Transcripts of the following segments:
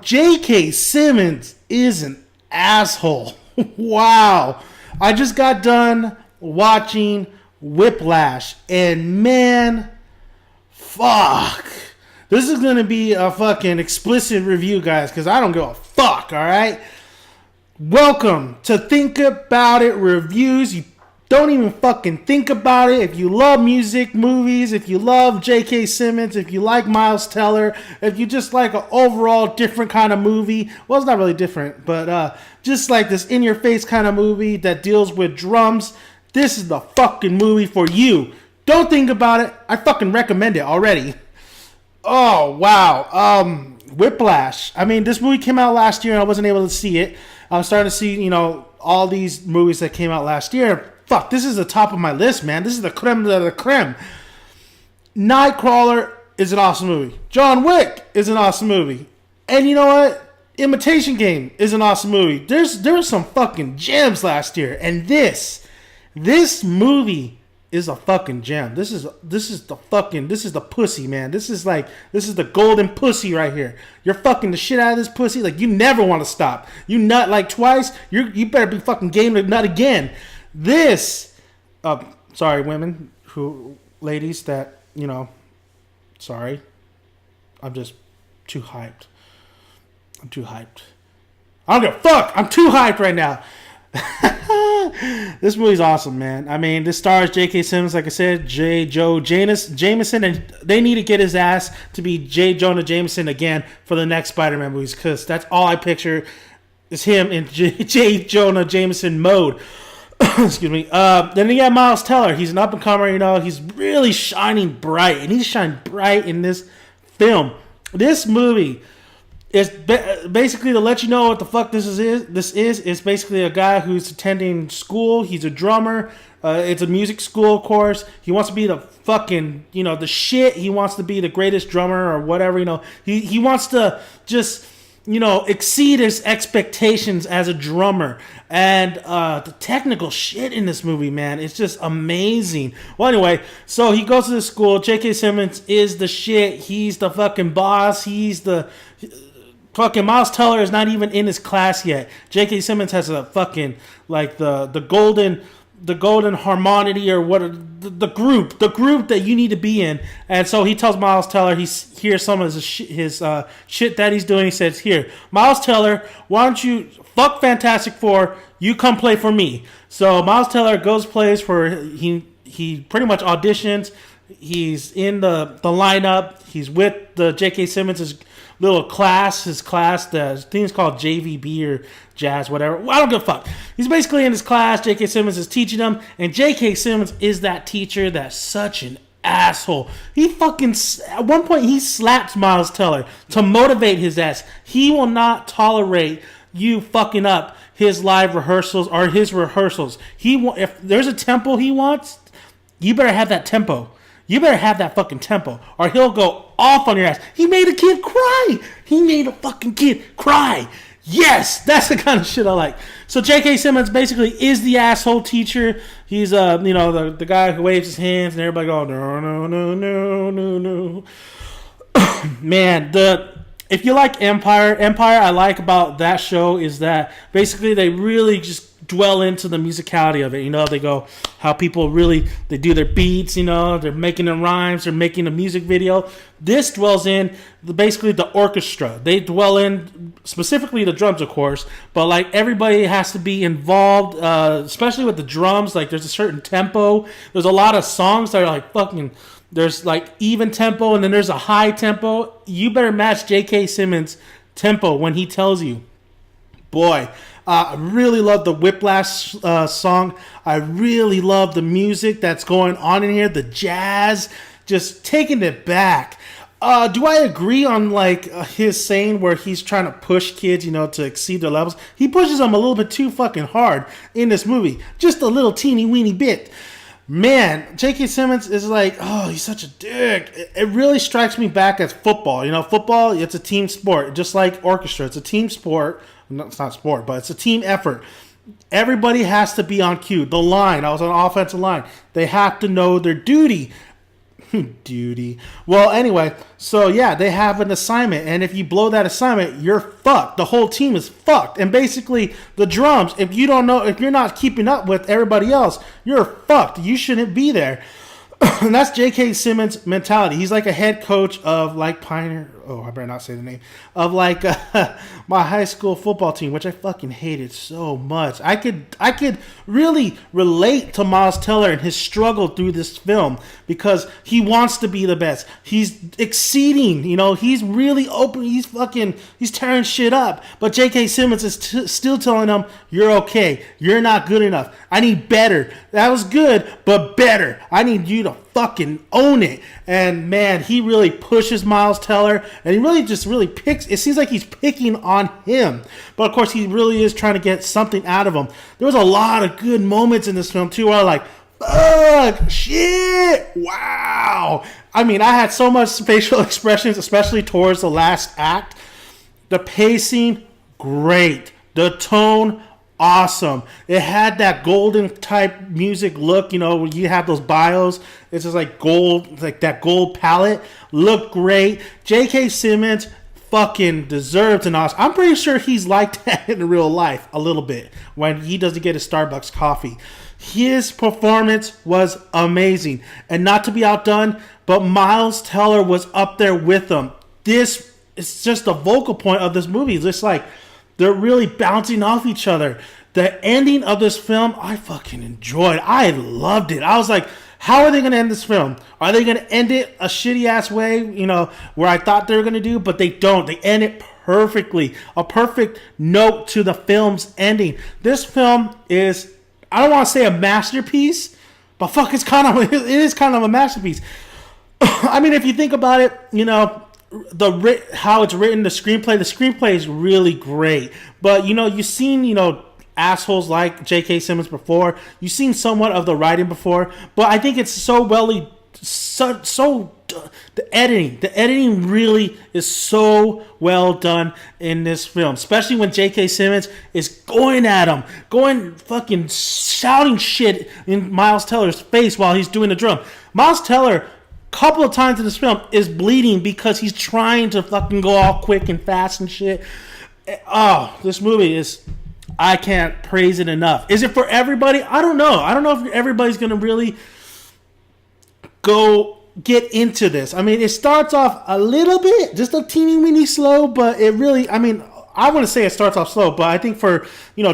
J.K. Simmons is an asshole. Wow. I just got done watching Whiplash, and man, fuck. This is going to be a fucking explicit review, guys, because I don't give a fuck, alright? Welcome to Think About It Reviews. You don't even fucking think about it. If you love music, movies, if you love J.K. Simmons, if you like Miles Teller, if you just like an overall different kind of movie, well, it's not really different, but just like this in-your-face kind of movie that deals with drums, this is the fucking movie for you. Don't think about it. I fucking recommend it already. Oh, wow. Whiplash. I mean, this movie came out last year and I wasn't able to see it. I'm starting to see, all these movies that came out last year. Fuck, this is the top of my list, man. This is the creme de la creme. Nightcrawler is an awesome movie. John Wick is an awesome movie. And you know what? Imitation Game is an awesome movie. There were some fucking gems last year. And this movie is a fucking gem. This is the pussy, man. This is the golden pussy right here. You're fucking the shit out of this pussy. Like, you never want to stop. You nut like twice, you better be fucking game to nut again. This, sorry, women, ladies that, sorry. I'm just too hyped. I'm too hyped. I don't give a fuck. I'm too hyped right now. This movie's awesome, man. I mean, this stars J.K. Simmons, like I said, J. Jonah Jameson, and they need to get his ass to be J. Jonah Jameson again for the next Spider-Man movies, because that's all I picture is him in J. Jonah Jameson mode. Excuse me. Then you got Miles Teller. He's an up-and-comer, he's really shining bright, and he's shining bright in this film. This movie is basically to let you know what the fuck this is. This is basically a guy who's attending school. He's a drummer. It's a music school, of course. He wants to be the fucking, the shit. He wants to be the greatest drummer or whatever, He wants to just, exceed his expectations as a drummer. And the technical shit in this movie, man, it's just amazing. Well, anyway, so he goes to the school. J.K. Simmons is the shit. He's the fucking boss. He's the... Fucking Miles Teller is not even in his class yet. J.K. Simmons has a fucking, like, the golden harmony or what, the group that you need to be in. And so he tells Miles Teller, here's some of his shit that he's doing. He says, here, Miles Teller, why don't you, fuck Fantastic Four, you come play for me. So Miles Teller plays for, he pretty much auditions. He's in the lineup. He's with the J.K. Simmons' little class, the thing's called JVB or Jazz, whatever. Well, I don't give a fuck. He's basically in his class. J.K. Simmons is teaching him, and J.K. Simmons is that teacher that's such an asshole. He fucking, at one point, he slaps Miles Teller to motivate his ass. He will not tolerate you fucking up his live rehearsals or his rehearsals. If there's a tempo he wants, you better have that tempo. You better have that fucking tempo, or he'll go off on your ass. He made a kid cry. He made a fucking kid cry. Yes, that's the kind of shit I like. So J.K. Simmons basically is the asshole teacher. He's the guy who waves his hands and everybody goes, no. Man, if you like Empire I like about that show is that basically they really just dwell into the musicality of it. They go how people really, they do their beats, they're making the rhymes, they're making a music video. This dwells in basically the orchestra. They dwell in specifically the drums, of course, but like everybody has to be involved, especially with the drums. Like there's a certain tempo. There's a lot of songs that are like fucking, there's like even tempo and then there's a high tempo. You better match J.K. Simmons' tempo when he tells you. Boy, I really love the Whiplash song. I really love the music that's going on in here. The jazz, just taking it back. Do I agree on his saying where he's trying to push kids, to exceed their levels? He pushes them a little bit too fucking hard in this movie. Just a little teeny weeny bit. Man, J.K. Simmons is he's such a dick. It really strikes me back as football. Football, it's a team sport. Just like orchestra, it's a team sport. No, it's not sport, but it's a team effort. Everybody has to be on cue. The line, I was on the offensive line. They have to know their duty. Duty. Well, anyway, so yeah, they have an assignment, and if you blow that assignment, you're fucked. The whole team is fucked. And basically, the drums, if you don't know, if you're not keeping up with everybody else, you're fucked. You shouldn't be there. And that's J.K. Simmons' mentality. He's like a head coach of like Pioneer. Oh, I better not say the name of like my high school football team, which I fucking hated so much. I could really relate to Miles Teller and his struggle through this film because he wants to be the best. He's exceeding, he's really open. He's tearing shit up. But J.K. Simmons is still telling him, "You're okay. You're not good enough. I need better. That was good, but better. I need you to fucking own it." And man, he really pushes Miles Teller, and he really picks. It seems like he's picking on him, but of course he really is trying to get something out of him. There was a lot of good moments in this film too, where I'm like, fuck, shit, wow. I mean, I had so much facial expressions, especially towards the last act. The pacing, great. The tone, awesome. It had that golden type music look, when you have those bios. It's just like gold, like that gold palette. Looked great. J.K. Simmons fucking deserves an Oscar. I'm pretty sure he's like that in real life a little bit when he doesn't get his Starbucks coffee. His performance was amazing. And not to be outdone, but Miles Teller was up there with him. This is just the vocal point of this movie. It's just like they're really bouncing off each other. The ending of this film, I fucking enjoyed. I loved it. I was like, how are they going to end this film? Are they going to end it a shitty-ass way, where I thought they were going to do? But they don't. They end it perfectly. A perfect note to the film's ending. This film is, I don't want to say a masterpiece, but fuck, it is kind of a masterpiece. I mean, if you think about it, how it's written, the screenplay is really great. But you've seen assholes like J.K. Simmons before. You've seen somewhat of the writing before, but I think it's the editing really is so well done in this film, especially when J.K. Simmons is going at him, fucking shouting shit in Miles Teller's face while he's doing the drum. Miles Teller, couple of times in this film, is bleeding because he's trying to fucking go all quick and fast and shit. Oh, this movie is, I can't praise it enough. Is it for everybody? I don't know. I don't know if everybody's going to really go get into this. I mean, it starts off a little bit, just a teeny weeny slow, but it really, I mean, I want to say it starts off slow, but I think for,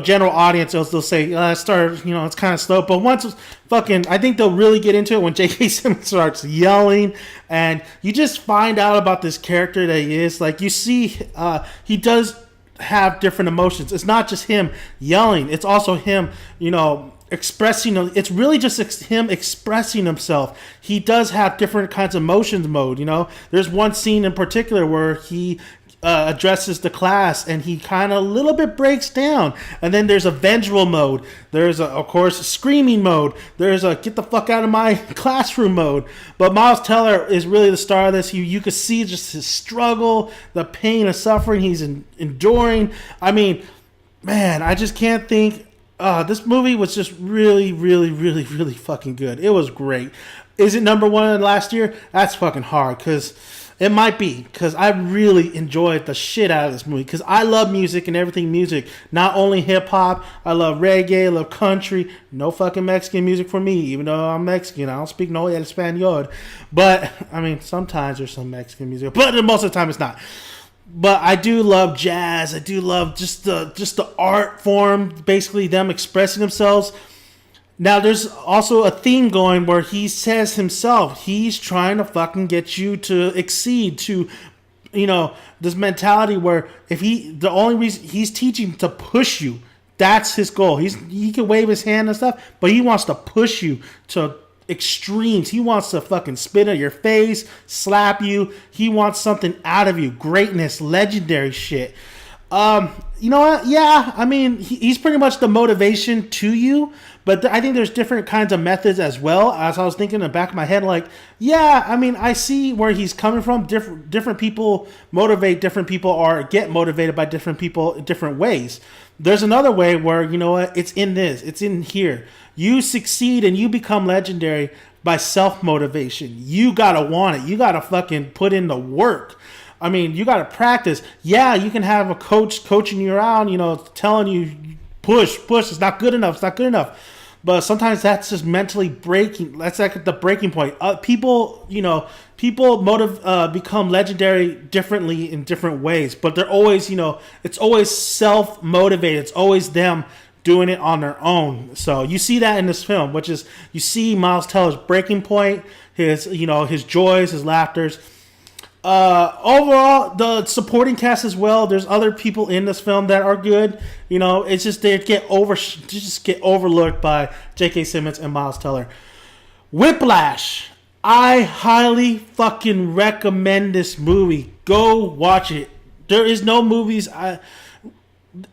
general audience, they'll say, it's kind of slow. But once I think they'll really get into it when J.K. Simmons starts yelling, and you just find out about this character that he is. Like, you see, he does have different emotions. It's not just him yelling. It's also him, expressing. It's really just him expressing himself. He does have different kinds of emotions mode. There's one scene in particular where he addresses the class and he kind of a little bit breaks down, and then there's a vengeful mode, there's of course a screaming mode, there's a get the fuck out of my classroom mode. But Miles Teller is really the star of this. You could see just his struggle, the pain and suffering he's enduring. I mean, man, I just can't think. This movie was just really, really, really, really fucking good. It was great. Is it number one last year? That's fucking hard, because it might be, because I really enjoyed the shit out of this movie, because I love music and everything music. Not only hip-hop, I love reggae, I love country. No fucking Mexican music for me, even though I'm Mexican. I don't speak no Espanol. But, I mean, sometimes there's some Mexican music, but most of the time it's not. But I do love jazz. I do love just the art form, basically them expressing themselves. Now, there's also a theme going where he says himself, he's trying to fucking get you to exceed, to, this mentality where the only reason he's teaching to push you, that's his goal. He can wave his hand and stuff, but he wants to push you to extremes. He wants to fucking spit in your face, slap you. He wants something out of you. Greatness, legendary shit. You know what? Yeah, I mean, he's pretty much the motivation to you, but I think there's different kinds of methods as well. As I was thinking in the back of my head, like, yeah, I mean, I see where he's coming from. Different people motivate different people, or get motivated by different people in different ways. There's another way where, you know what, it's in this, it's in here. You succeed and you become legendary by self-motivation. You gotta want it. You gotta fucking put in the work. I mean, you gotta practice. Yeah, you can have a coach coaching you around, telling you push, it's not good enough, But sometimes that's just mentally breaking. That's like the breaking point. People become legendary differently in different ways, but they're always, it's always self-motivated. It's always them doing it on their own. So you see that in this film, which is you see Miles Teller's breaking point, his joys, his laughters. Overall, the supporting cast as well. There's other people in this film that are good. It's just they get overlooked by J.K. Simmons and Miles Teller. Whiplash. I highly fucking recommend this movie. Go watch it. There is no movies.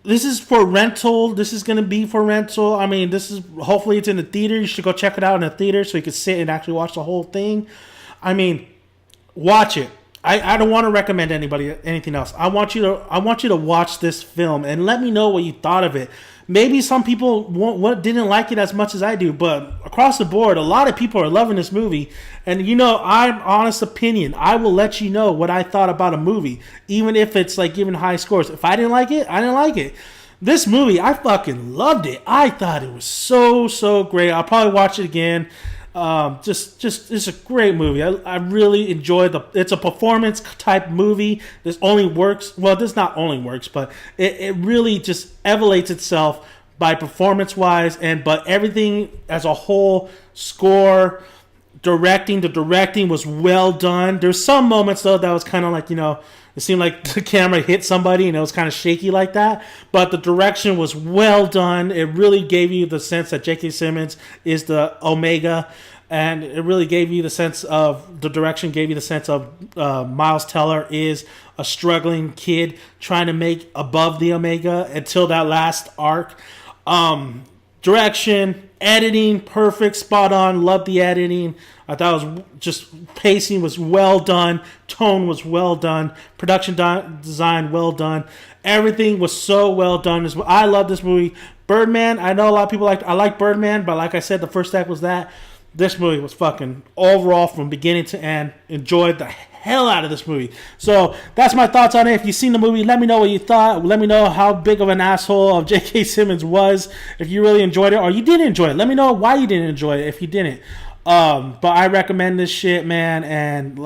This is for rental. This is gonna be for rental. I mean, hopefully it's in the theater. You should go check it out in the theater so you can sit and actually watch the whole thing. I mean, watch it. I don't want to recommend anybody anything else. I want you to watch this film and let me know what you thought of it. Maybe some people didn't like it as much as I do, but across the board, a lot of people are loving this movie. And I'm honest opinion. I will let you know what I thought about a movie, even if it's like giving high scores. If I didn't like it, I didn't like it. This movie, I fucking loved it. I thought it was so great. I'll probably watch it again. Just it's a great movie. I really enjoyed it's a performance type movie. This only works, well, this not only works, but it really just elevates itself by performance wise, but everything as a whole, score, the directing was well done. There's some moments though that was kind of like, it seemed like the camera hit somebody and it was kind of shaky like that. But the direction was well done. It really gave you the sense that J.K. Simmons is the Omega. And it really gave you the sense of, the direction gave you the sense of Miles Teller is a struggling kid trying to make above the Omega until that last arc. Direction, editing, perfect, spot on. Love the editing. I thought it was just pacing was well done. Tone was well done. Production design well done. Everything was so well done. I love this movie. Birdman, I know a lot of people I like Birdman, but like I said, the first act was that. This movie was fucking overall from beginning to end. Enjoyed the hell out of this movie. So that's my thoughts on it. If you've seen the movie, let me know what you thought. Let me know how big of an asshole of J.K. Simmons was. If you really enjoyed it or you didn't enjoy it, let me know why you didn't enjoy it if you didn't. But I recommend this shit, man. And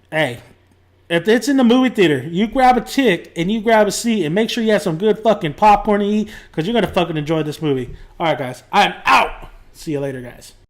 hey, if it's in the movie theater, you grab a tick and you grab a seat and make sure you have some good fucking popcorn to eat because you're going to fucking enjoy this movie. All right, guys. I'm out. See you later, guys.